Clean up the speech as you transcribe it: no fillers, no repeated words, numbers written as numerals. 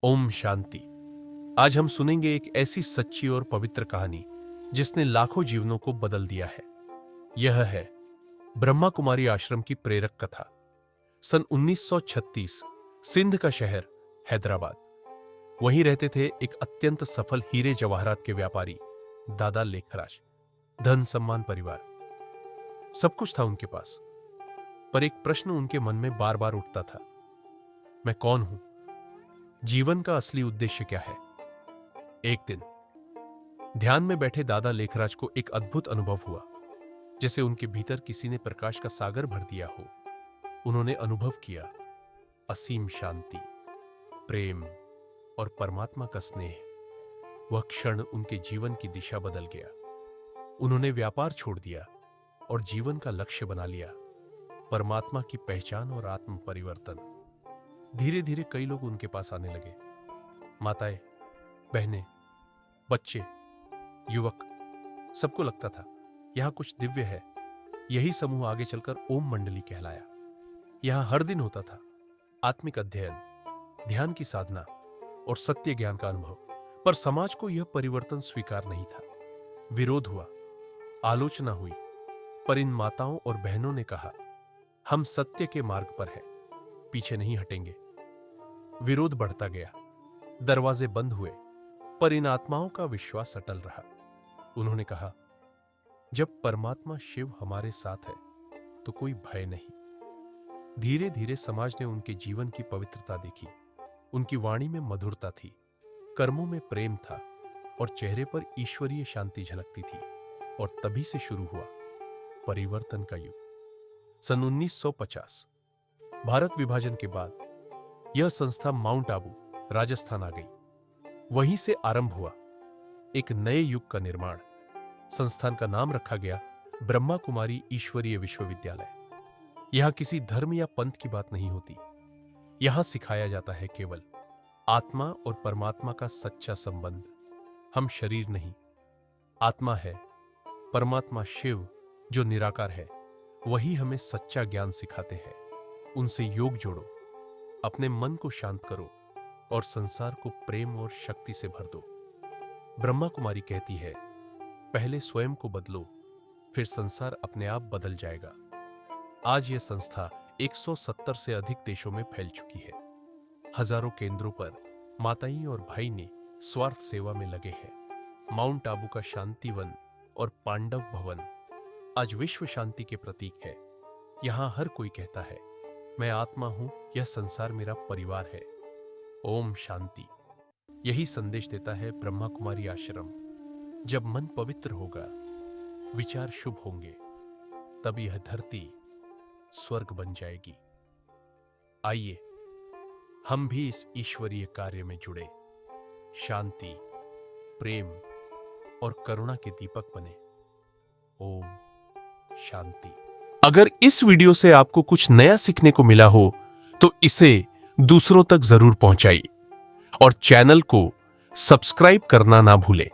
ओम शांति। आज हम सुनेंगे एक ऐसी सच्ची और पवित्र कहानी जिसने लाखों जीवनों को बदल दिया है। यह है ब्रह्मा कुमारी आश्रम की प्रेरक कथा। सन 1936 सिंध का शहर हैदराबाद, वहीं रहते थे एक अत्यंत सफल हीरे जवाहरात के व्यापारी दादा लेखराज। धन सम्मान परिवार, सब कुछ था उनके पास। पर एक प्रश्न उनके मन में बार बार उठता था, मैं कौन हूं? जीवन का असली उद्देश्य क्या है? एक दिन ध्यान में बैठे दादा लेखराज को एक अद्भुत अनुभव हुआ, जैसे उनके भीतर किसी ने प्रकाश का सागर भर दिया हो। उन्होंने अनुभव किया असीम शांति, प्रेम और परमात्मा का स्नेह। वह क्षण उनके जीवन की दिशा बदल गया। उन्होंने व्यापार छोड़ दिया और जीवन का लक्ष्य बना लिया, परमात्मा की पहचान और आत्म परिवर्तन। धीरे धीरे कई लोग उनके पास आने लगे। माताएं, बहनें, बच्चे, युवक, सबको लगता था यहां कुछ दिव्य है। यही समूह आगे चलकर ओम मंडली कहलाया। यहां हर दिन होता था आत्मिक अध्ययन, ध्यान की साधना और सत्य ज्ञान का अनुभव। पर समाज को यह परिवर्तन स्वीकार नहीं था। विरोध हुआ, आलोचना हुई। पर इन माताओं और बहनों ने कहा, हम सत्य के मार्ग पर हैं, पीछे नहीं हटेंगे। विरोध बढ़ता गया, दरवाजे बंद हुए, पर इन आत्माओं का विश्वास अटल रहा। उन्होंने कहा, जब परमात्मा शिव हमारे साथ है तो कोई भय नहीं। धीरे धीरे समाज ने उनके जीवन की पवित्रता देखी। उनकी वाणी में मधुरता थी, कर्मों में प्रेम था और चेहरे पर ईश्वरीय शांति झलकती थी। और तभी से शुरू हुआ परिवर्तन का युग। सन 1950 भारत विभाजन के बाद यह संस्था माउंट आबू, राजस्थान आ गई। वहीं से आरंभ हुआ एक नए युग का निर्माण। संस्थान का नाम रखा गया ब्रह्मा कुमारी ईश्वरीय विश्वविद्यालय। यहां किसी धर्म या पंथ की बात नहीं होती। यहां सिखाया जाता है केवल आत्मा और परमात्मा का सच्चा संबंध। हम शरीर नहीं, आत्मा है। परमात्मा शिव जो निराकार है, वही हमें सच्चा ज्ञान सिखाते हैं। उनसे योग जोड़ो, अपने मन को शांत करो और संसार को प्रेम और शक्ति से भर दो। ब्रह्मा कुमारी कहती है, पहले स्वयं को बदलो, फिर संसार अपने आप बदल जाएगा। आज यह संस्था 170 से अधिक देशों में फैल चुकी है। हजारों केंद्रों पर माताएं और भाई ने स्वार्थ सेवा में लगे हैं। माउंट आबू का शांति वन और पांडव भवन आज विश्व शांति के प्रतीक है। यहां हर कोई कहता है, मैं आत्मा हूं, यह संसार मेरा परिवार है। ओम शांति। यही संदेश देता है ब्रह्मा कुमारी आश्रम। जब मन पवित्र होगा, विचार शुभ होंगे, तब यह धरती स्वर्ग बन जाएगी। आइए हम भी इस ईश्वरीय कार्य में जुड़े, शांति, प्रेम और करुणा के दीपक बने। ओम शांति। अगर इस वीडियो से आपको कुछ नया सीखने को मिला हो तो इसे दूसरों तक जरूर पहुंचाइए और चैनल को सब्सक्राइब करना ना भूलें।